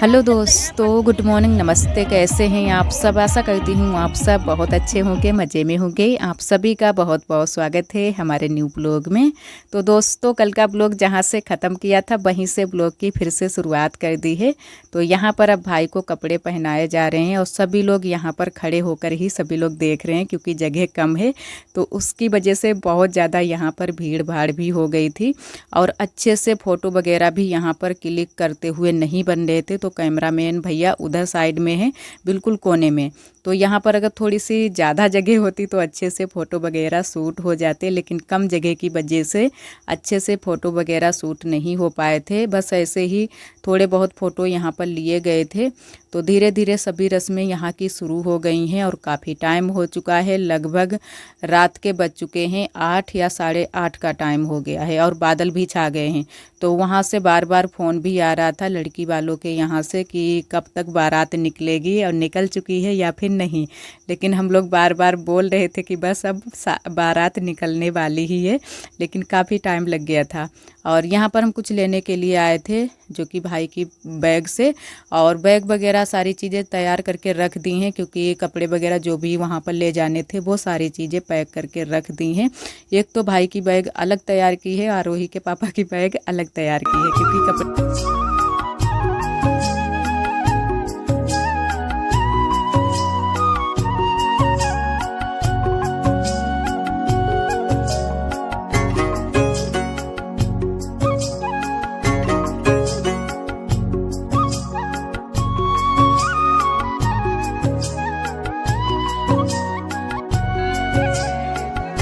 Hello दोस्तों, good morning, नमस्ते। कैसे हैं आप सब? आशा करती हूँ आप सब बहुत अच्छे होंगे, मज़े में होंगे। आप सभी का बहुत बहुत स्वागत है हमारे न्यू ब्लॉग में। तो दोस्तों, कल का ब्लॉग जहाँ से ख़त्म किया था वहीं से ब्लॉग की फिर से शुरुआत कर दी है। तो यहाँ पर अब भाई को कपड़े पहनाए जा रहे हैं और सभी लोग यहाँ पर खड़े होकर ही सभी लोग देख रहे हैं, क्योंकि जगह कम है। तो उसकी वजह से बहुत ज़्यादा यहाँ पर भीड़ भाड़ भी हो गई थी और अच्छे से फ़ोटो वगैरह भी यहाँ पर क्लिक करते हुए नहीं बन रहे थे। तो कैमरामैन भैया उधर साइड में है, बिल्कुल कोने में। तो यहाँ पर अगर थोड़ी सी ज़्यादा जगह होती तो अच्छे से फ़ोटो वगैरह शूट हो जाते, लेकिन कम जगह की वजह से अच्छे से फ़ोटो वगैरह शूट नहीं हो पाए थे। बस ऐसे ही थोड़े बहुत फ़ोटो यहाँ पर लिए गए थे। तो धीरे धीरे सभी रस्में यहाँ की शुरू हो गई हैं और काफ़ी टाइम हो चुका है। लगभग रात के बज चुके हैं 8 या 8:30 का टाइम हो गया है और बादल भी छा गए हैं। तो वहाँ से बार बार फ़ोन भी आ रहा था लड़की वालों के यहाँ से कि कब तक बारात निकलेगी और निकल चुकी है या फिर नहीं। लेकिन हम लोग बार बार बोल रहे थे कि बस अब बारात निकलने वाली ही है, लेकिन काफ़ी टाइम लग गया था। और यहाँ पर हम कुछ लेने के लिए आए थे, जो कि भाई की बैग से, और बैग वगैरह सारी चीज़ें तैयार करके रख दी हैं, क्योंकि कपड़े वगैरह जो भी वहाँ पर ले जाने थे वो सारी चीज़ें पैक करके रख दी हैं। एक तो भाई की बैग अलग तैयार की है, आरोही के पापा की बैग अलग तैयार की है, क्योंकि कपड़े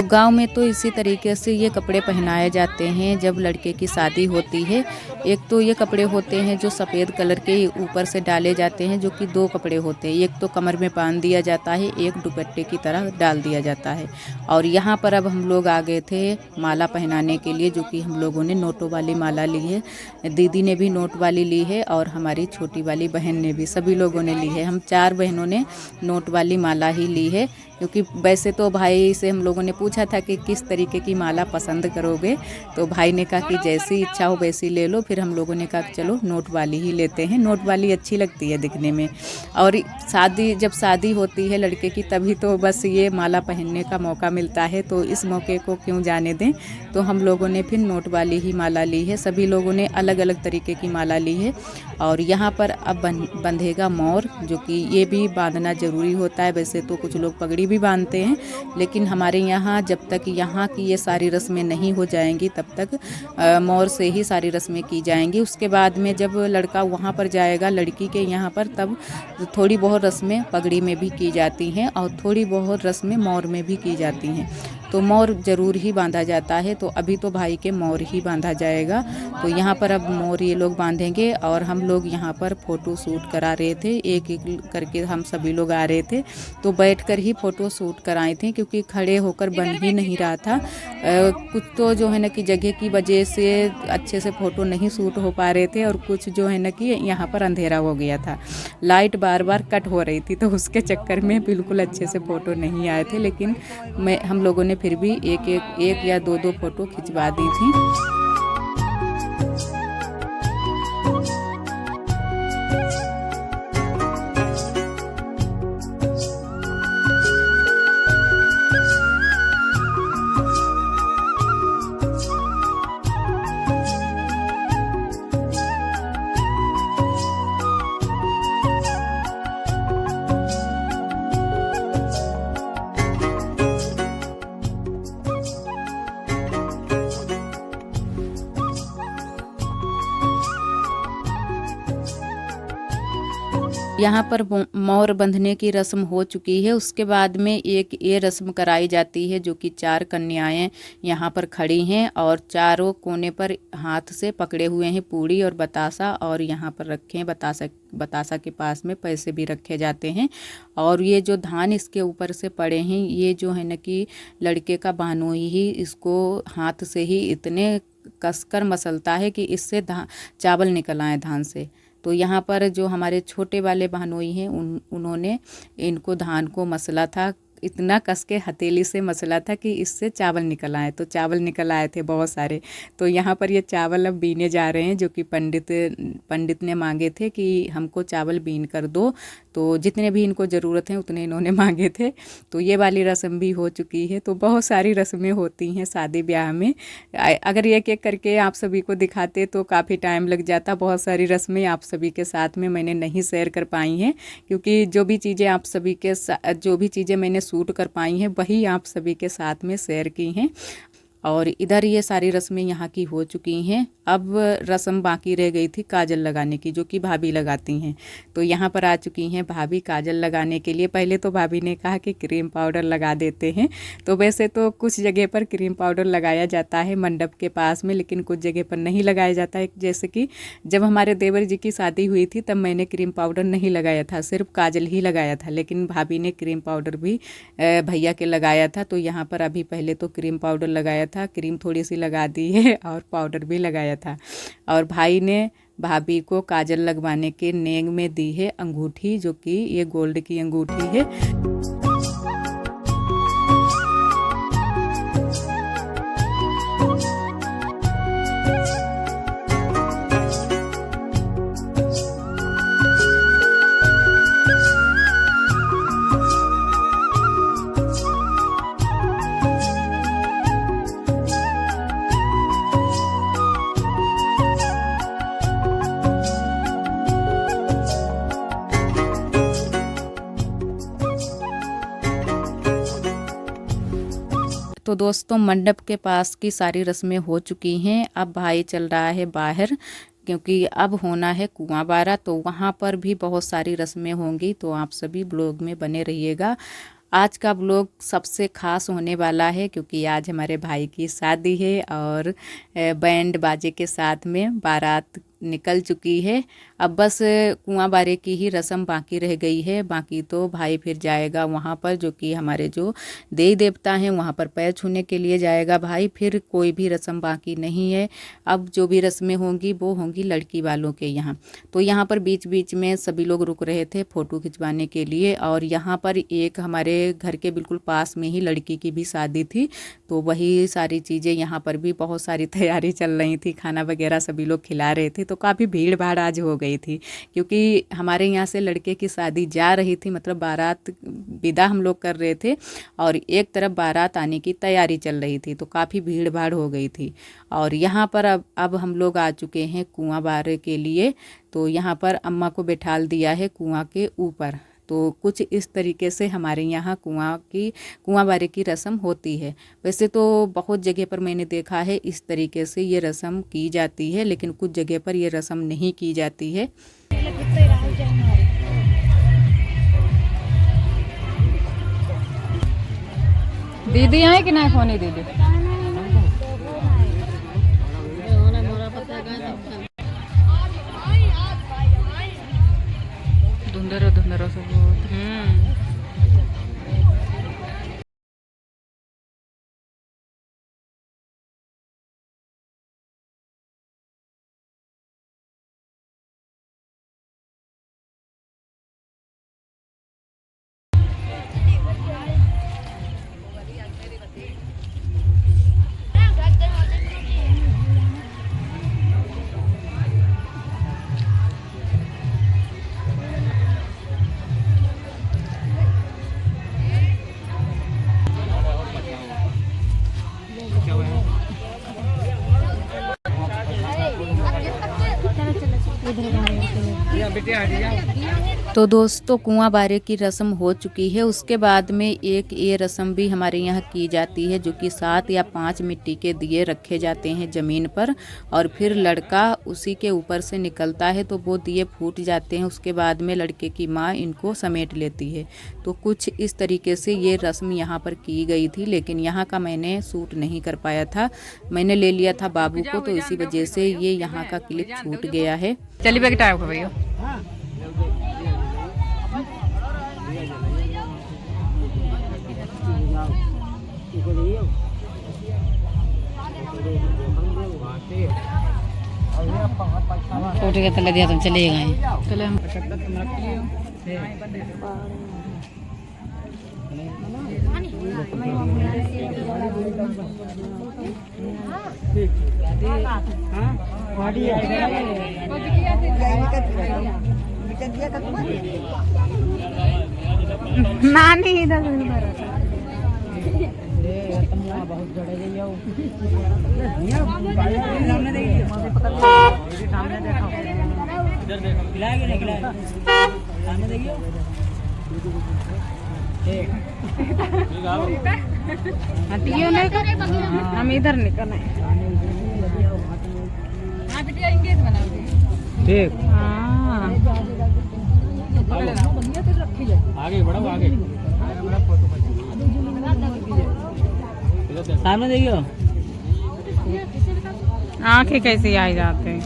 गांव में तो इसी तरीके से ये कपड़े पहनाए जाते हैं जब लड़के की शादी होती है। एक तो ये कपड़े होते हैं जो सफ़ेद कलर के ऊपर से डाले जाते हैं, जो कि 2 कपड़े होते हैं। एक तो कमर में बांध दिया जाता है, एक दुपट्टे की तरह डाल दिया जाता है। और यहाँ पर अब हम लोग आ गए थे माला पहनाने के लिए, जो कि हम लोगों ने नोटों वाली माला ली है। दीदी ने भी नोट वाली ली है और हमारी छोटी वाली बहन ने भी, सभी लोगों ने ली है। हम 4 बहनों ने नोट वाली माला ही ली है, क्योंकि वैसे तो भाई से हम लोगों ने पूछा था कि किस तरीके की माला पसंद करोगे। तो भाई ने कहा कि जैसी इच्छा हो वैसी ले लो। फिर हम लोगों ने कहा कि चलो नोट वाली ही लेते हैं, नोट वाली अच्छी लगती है दिखने में। और जब शादी होती है लड़के की, तभी तो बस ये माला पहनने का मौका मिलता है, तो इस मौके को क्यों जाने दें। तो हम लोगों ने फिर नोट वाली ही माला ली है। सभी लोगों ने अलग अलग तरीके की माला ली है। और यहाँ पर अब बंधेगा मोर, जो कि ये भी बांधना ज़रूरी होता है। वैसे तो कुछ लोग पगड़ी भी बांधते हैं, लेकिन हमारे यहाँ जब तक यहाँ की ये सारी रस्में नहीं हो जाएंगी तब तक मोर से ही सारी रस्में की जाएंगी। उसके बाद में जब लड़का वहाँ पर जाएगा लड़की के यहाँ पर, तब थोड़ी बहुत रस्में पगड़ी में भी की जाती हैं और थोड़ी बहुत रस्में मोर में भी की जाती हैं। तो मोर ज़रूर ही बांधा जाता है। तो अभी तो भाई के मोर ही बांधा जाएगा। तो यहाँ पर अब मोर ये लोग बांधेंगे और हम लोग यहाँ पर फ़ोटो शूट करा रहे थे। एक एक करके हम सभी लोग आ रहे थे, तो बैठकर ही फ़ोटो शूट कराए थे, क्योंकि खड़े होकर बन ही नहीं रहा था। कुछ तो जो है ना कि जगह की वजह से अच्छे से फ़ोटो नहीं शूट हो पा रहे थे, और कुछ जो है ना कि यहाँ पर अंधेरा हो गया था, लाइट बार बार कट हो रही थी, तो उसके चक्कर में बिल्कुल अच्छे से फ़ोटो नहीं आए थे। लेकिन हम लोगों ने फिर भी एक या दो फ़ोटो खिंचवा दी थी। यहाँ पर मोर बंधने की रस्म हो चुकी है। उसके बाद में एक ये रस्म कराई जाती है, जो कि 4 कन्याएं यहाँ पर खड़ी हैं और चारों कोने पर हाथ से पकड़े हुए हैं पूड़ी और बतासा, और यहाँ पर रखे हैं बतासा के पास में पैसे भी रखे जाते हैं। और ये जो धान इसके ऊपर से पड़े हैं, ये जो है ना कि लड़के का बहनोई ही इसको हाथ से ही इतने कसकर मसलता है कि इससे चावल निकल आए धान से। तो यहाँ पर जो हमारे छोटे वाले बहनोई हैं उन्होंने इनको धान को मसला था इतना कस के हथेली से मसला था कि इससे चावल निकल आए। तो चावल निकल आए थे बहुत सारे। तो यहाँ पर ये चावल अब बीने जा रहे हैं, जो कि पंडित ने मांगे थे कि हमको चावल बीन कर दो। तो जितने भी इनको ज़रूरत है उतने इन्होंने मांगे थे। तो ये वाली रस्म भी हो चुकी है। तो बहुत सारी रस्में होती हैं शादी ब्याह में। अगर एक एक करके आप सभी को दिखाते तो काफ़ी टाइम लग जाता। बहुत सारी रस्में आप सभी के साथ में मैंने नहीं शेयर कर पाई हैं, क्योंकि जो भी चीज़ें आप सभी के साथ, जो भी चीज़ें मैंने शूट कर पाई हैं वही आप सभी के साथ में शेयर की हैं। और इधर ये सारी रस्में यहाँ की हो चुकी हैं। अब रस्म बाकी रह गई थी काजल लगाने की, जो कि भाभी लगाती हैं। तो यहाँ पर आ चुकी हैं भाभी काजल लगाने के लिए। पहले तो भाभी ने कहा कि क्रीम पाउडर लगा देते हैं। तो वैसे तो कुछ जगह पर क्रीम पाउडर लगाया जाता है मंडप के पास में, लेकिन कुछ जगह पर नहीं लगाया जाता है। जैसे कि जब हमारे देवर जी की शादी हुई थी तब मैंने क्रीम पाउडर नहीं लगाया था, सिर्फ काजल ही लगाया था। लेकिन भाभी ने क्रीम पाउडर भी भैया के लगाया था। तो यहाँ पर अभी पहले तो क्रीम पाउडर लगाया था, क्रीम थोड़ी सी लगा दी है और पाउडर भी लगाया था। और भाई ने भाभी को काजल लगवाने के नेंग में दी है अंगूठी, जो कि ये गोल्ड की अंगूठी है। तो दोस्तों मंडप के पास की सारी रस्में हो चुकी हैं। अब भाई चल रहा है बाहर, क्योंकि अब होना है कुआं बारा। तो वहाँ पर भी बहुत सारी रस्में होंगी। तो आप सभी ब्लॉग में बने रहिएगा। आज का ब्लॉग सबसे ख़ास होने वाला है, क्योंकि आज हमारे भाई की शादी है और बैंड बाजे के साथ में बारात निकल चुकी है। अब बस कुआं बारे की ही रस्म बाकी रह गई है। बाकी तो भाई फिर जाएगा वहाँ पर, जो कि हमारे जो देवी देवता हैं वहाँ पर पैर छूने के लिए जाएगा भाई। फिर कोई भी रस्म बाकी नहीं है। अब जो भी रस्में होंगी वो होंगी लड़की वालों के यहाँ। तो यहाँ पर बीच बीच में सभी लोग रुक रहे थे फ़ोटो खिंचवाने के लिए। और यहाँ पर एक हमारे घर के बिल्कुल पास में ही लड़की की भी शादी थी। तो वही सारी चीज़ें यहाँ पर भी बहुत सारी तैयारी चल रही थी। खाना वगैरह सभी लोग खिला रहे थे। तो काफ़ी भीड़ भाड़ आज हो गई थी, क्योंकि हमारे यहाँ से लड़के की शादी जा रही थी, मतलब बारात विदा हम लोग कर रहे थे और एक तरफ बारात आने की तैयारी चल रही थी। तो काफ़ी भीड़ भाड़ हो गई थी। और यहाँ पर अब हम लोग आ चुके हैं कुआं बारे के लिए। तो यहाँ पर अम्मा को बैठाल दिया है कुआं के ऊपर। तो कुछ इस तरीके से हमारे यहाँ कुआं बारे की रस्म होती है। वैसे तो बहुत जगह पर मैंने देखा है इस तरीके से ये रस्म की जाती है, लेकिन कुछ जगह पर ये रस्म नहीं की जाती है। दीदी आए कि ना फोन दीदी? धुंधरो सब तो दोस्तों कुआं बारे की रस्म हो चुकी है। उसके बाद में एक ये रस्म भी हमारे यहाँ की जाती है, जो कि 7 या 5 मिट्टी के दिए रखे जाते हैं ज़मीन पर और फिर लड़का उसी के ऊपर से निकलता है। तो वो दिए फूट जाते हैं। उसके बाद में लड़के की माँ इनको समेट लेती है। तो कुछ इस तरीके से ये रस्म यहाँ पर की गई थी, लेकिन यहाँ का मैंने शूट नहीं कर पाया था। मैंने ले लिया था बाबू को, तो इसी वजह से ये यहाँ का क्लिप छूट गया है। चलिए बेटा भैया फोटो के तले दिया तुम चले गए। चले हम नानी इधर बहुत जड़े गई सामने देखो खिलाएगी नहीं खिलाएगी सामने देखियो हटियो नहीं हम इधर निकले ठीक हाँ आगे बढ़ो आगे सामने देखियो आंखें कैसे आ जाते हैं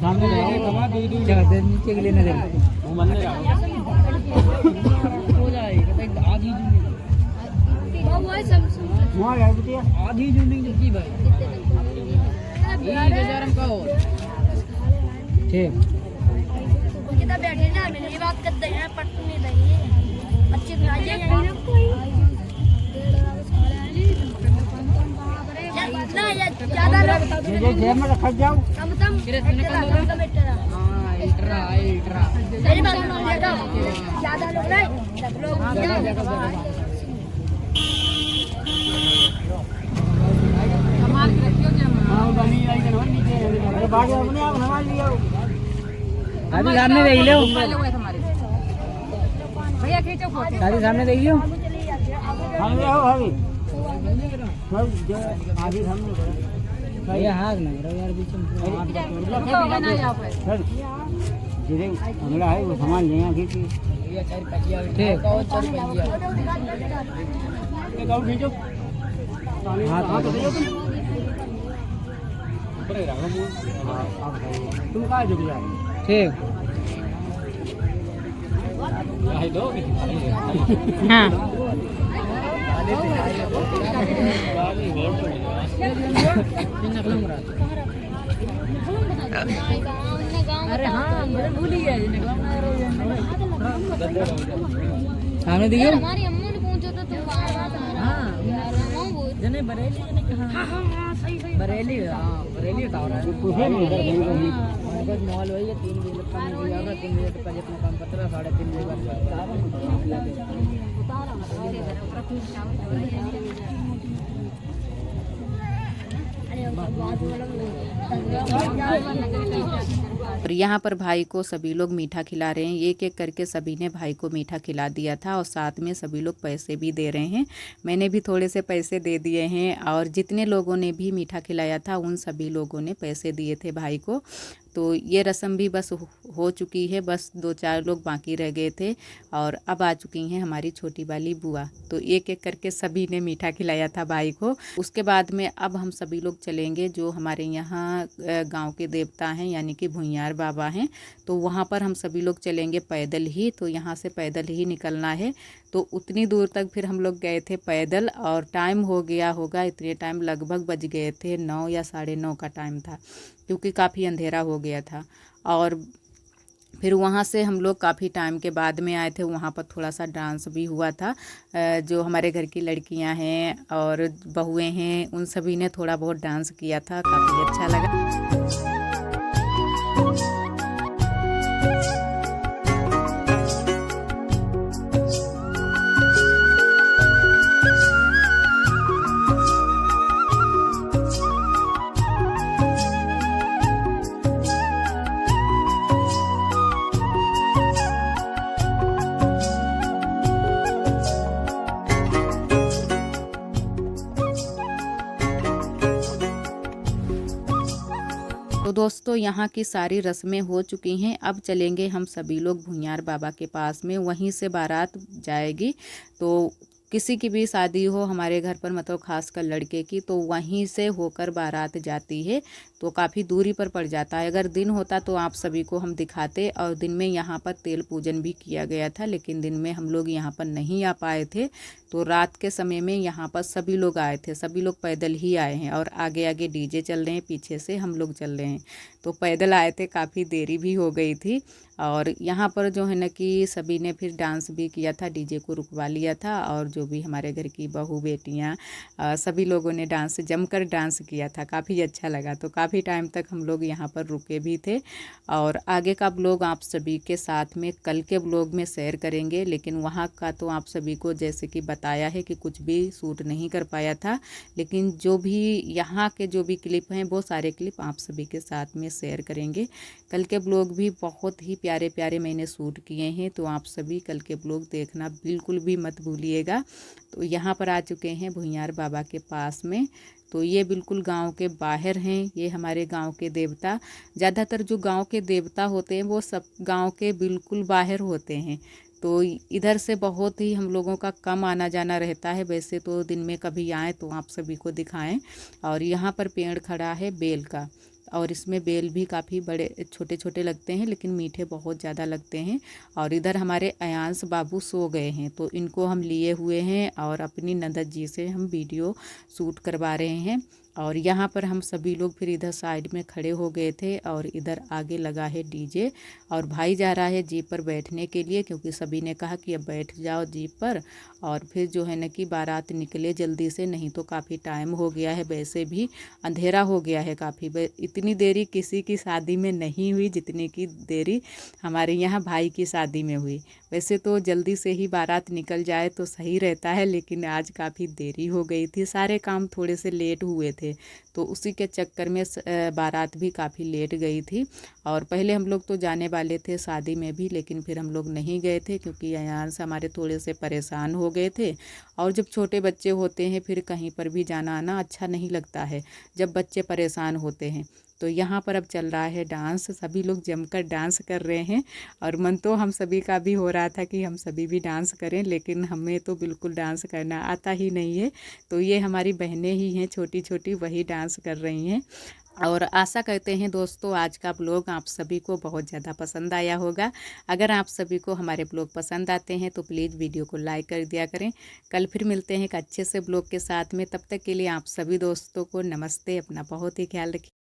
सामने देखिए नीचे के लिए न देखो हो जाएगा आधी आधी जूनिंग की भाई ठीक बैठे ना मेरी बात करते हैं पट नहीं रही अच्छी भी आ जाएंगे ना ये ज्यादा जेब में रख जाओ कम मेरी बात सुनो ज्यादा लोग नहीं अभी सामने देख लो भैया खींचो फोटो अभी सामने देख लो भैया हाथ ना करो यार बीच में धीरे हमला है वो सामान ले यहाँ खींची ठीक हाथ तुम कहाँ झुक जाए ठीक हाँ अरे हाँ भूल ही गया सामने देखियो हमारी अम्मा ने पूछा था तुम हाँ जने बरेली जने कहाँ बरेली हाँ बरेली का रहा है पूछे नहीं बस मॉल वही है 3 बजे तक काम किया होगा 3 बजे तक जितना काम पत्र 3:30 और यहाँ पर भाई को सभी लोग मीठा खिला रहे हैं। एक एक करके सभी ने भाई को मीठा खिला दिया था और साथ में सभी लोग पैसे भी दे रहे हैं। मैंने भी थोड़े से पैसे दे दिए हैं और जितने लोगों ने भी मीठा खिलाया था उन सभी लोगों ने पैसे दिए थे भाई को। तो ये रस्म भी बस हो चुकी है, बस 2-4 लोग बाकी रह गए थे और अब आ चुकी हैं हमारी छोटी वाली बुआ। तो एक एक करके सभी ने मीठा खिलाया था भाई को। उसके बाद में अब हम सभी लोग चलेंगे जो हमारे यहाँ गांव के देवता हैं यानी कि भुइयार बाबा हैं, तो वहाँ पर हम सभी लोग चलेंगे पैदल ही। तो यहाँ से पैदल ही निकलना है। तो उतनी दूर तक फिर हम लोग गए थे पैदल और टाइम हो गया होगा, इतने टाइम लगभग बज गए थे 9 या 9:30 का टाइम था क्योंकि काफ़ी अंधेरा हो गया था। और फिर वहाँ से हम लोग काफ़ी टाइम के बाद में आए थे। वहाँ पर थोड़ा सा डांस भी हुआ था। जो हमारे घर की लड़कियाँ हैं और बहुएँ हैं उन सभी ने थोड़ा बहुत डांस किया था, काफ़ी अच्छा लगा। तो दोस्तों यहाँ की सारी रस्में हो चुकी हैं। अब चलेंगे हम सभी लोग भुइयार बाबा के पास में, वहीं से बारात जाएगी। तो किसी की भी शादी हो हमारे घर पर, मतलब खासकर लड़के की, तो वहीं से होकर बारात जाती है। तो काफ़ी दूरी पर पड़ जाता है। अगर दिन होता तो आप सभी को हम दिखाते, और दिन में यहाँ पर तेल पूजन भी किया गया था, लेकिन दिन में हम लोग यहाँ पर नहीं आ पाए थे। तो रात के समय में यहाँ पर सभी लोग आए थे, सभी लोग पैदल ही आए हैं, और आगे आगे डीजे चल रहे हैं, पीछे से हम लोग चल रहे हैं। तो पैदल आए थे, काफ़ी देरी भी हो गई थी। और यहाँ पर जो है ना कि सभी ने फिर डांस भी किया था, डीजे को रुकवा लिया था, और जो भी हमारे घर की बहू बेटियाँ सभी लोगों ने डांस जमकर डांस किया था, काफ़ी अच्छा लगा। तो काफ़ी टाइम तक हम लोग यहाँ पर रुके भी थे, और आगे का ब्लॉग आप सभी के साथ में कल के ब्लॉग में शेयर करेंगे। लेकिन वहाँ का तो आप सभी को जैसे कि बताया है कि कुछ भी शूट नहीं कर पाया था, लेकिन जो भी यहाँ के जो भी क्लिप हैं वो सारे क्लिप आप सभी के साथ में शेयर करेंगे। कल के ब्लॉग भी बहुत ही प्यारे प्यारे मैंने शूट किए हैं, तो आप सभी कल के ब्लॉग देखना बिल्कुल भी मत भूलिएगा। तो यहाँ पर आ चुके हैं भुइयार बाबा के पास में। तो ये बिल्कुल गांव के बाहर हैं, ये हमारे गांव के देवता। ज़्यादातर जो गांव के देवता होते हैं वो सब गांव के बिल्कुल बाहर होते हैं। तो इधर से बहुत ही हम लोगों का कम आना जाना रहता है, वैसे तो दिन में कभी आएँ तो आप सभी को दिखाएं। और यहाँ पर पेड़ खड़ा है बेल का, और इसमें बेल भी काफ़ी बड़े छोटे छोटे लगते हैं, लेकिन मीठे बहुत ज़्यादा लगते हैं। और इधर हमारे अयांश बाबू सो गए हैं, तो इनको हम लिए हुए हैं, और अपनी ननद जी से हम वीडियो शूट करवा रहे हैं। और यहाँ पर हम सभी लोग फिर इधर साइड में खड़े हो गए थे, और इधर आगे लगा है डीजे, और भाई जा रहा है जीप पर बैठने के लिए, क्योंकि सभी ने कहा कि अब बैठ जाओ जीप पर, और फिर जो है ना कि बारात निकले जल्दी से, नहीं तो काफ़ी टाइम हो गया है, वैसे भी अंधेरा हो गया है काफ़ी। इतनी देरी किसी की शादी में नहीं हुई जितनी की देरी हमारे यहाँ भाई की शादी में हुई। वैसे तो जल्दी से ही बारात निकल जाए तो सही रहता है, लेकिन आज काफ़ी देरी हो गई थी, सारे काम थोड़े से लेट हुए थे, तो उसी के चक्कर में बारात भी काफ़ी लेट गई थी। और पहले हम लोग तो जाने वाले थे शादी में भी, लेकिन फिर हम लोग नहीं गए थे, क्योंकि यहाँ से हमारे थोड़े से परेशान हो गए थे। और जब छोटे बच्चे होते हैं फिर कहीं पर भी जाना आना अच्छा नहीं लगता है जब बच्चे परेशान होते हैं। तो यहाँ पर अब चल रहा है डांस, सभी लोग जमकर डांस कर रहे हैं, और मन तो हम सभी का भी हो रहा था कि हम सभी भी डांस करें, लेकिन हमें तो बिल्कुल डांस करना आता ही नहीं है। तो ये हमारी बहनें ही हैं छोटी छोटी, वही डांस कर रही हैं। और आशा करते हैं दोस्तों आज का ब्लॉग आप सभी को बहुत ज़्यादा पसंद आया होगा। अगर आप सभी को हमारे ब्लॉग पसंद आते हैं तो प्लीज़ वीडियो को लाइक कर दिया करें। कल फिर मिलते हैं एक अच्छे से ब्लॉग के साथ में, तब तक के लिए आप सभी दोस्तों को नमस्ते, अपना बहुत ही ख्याल रखिए।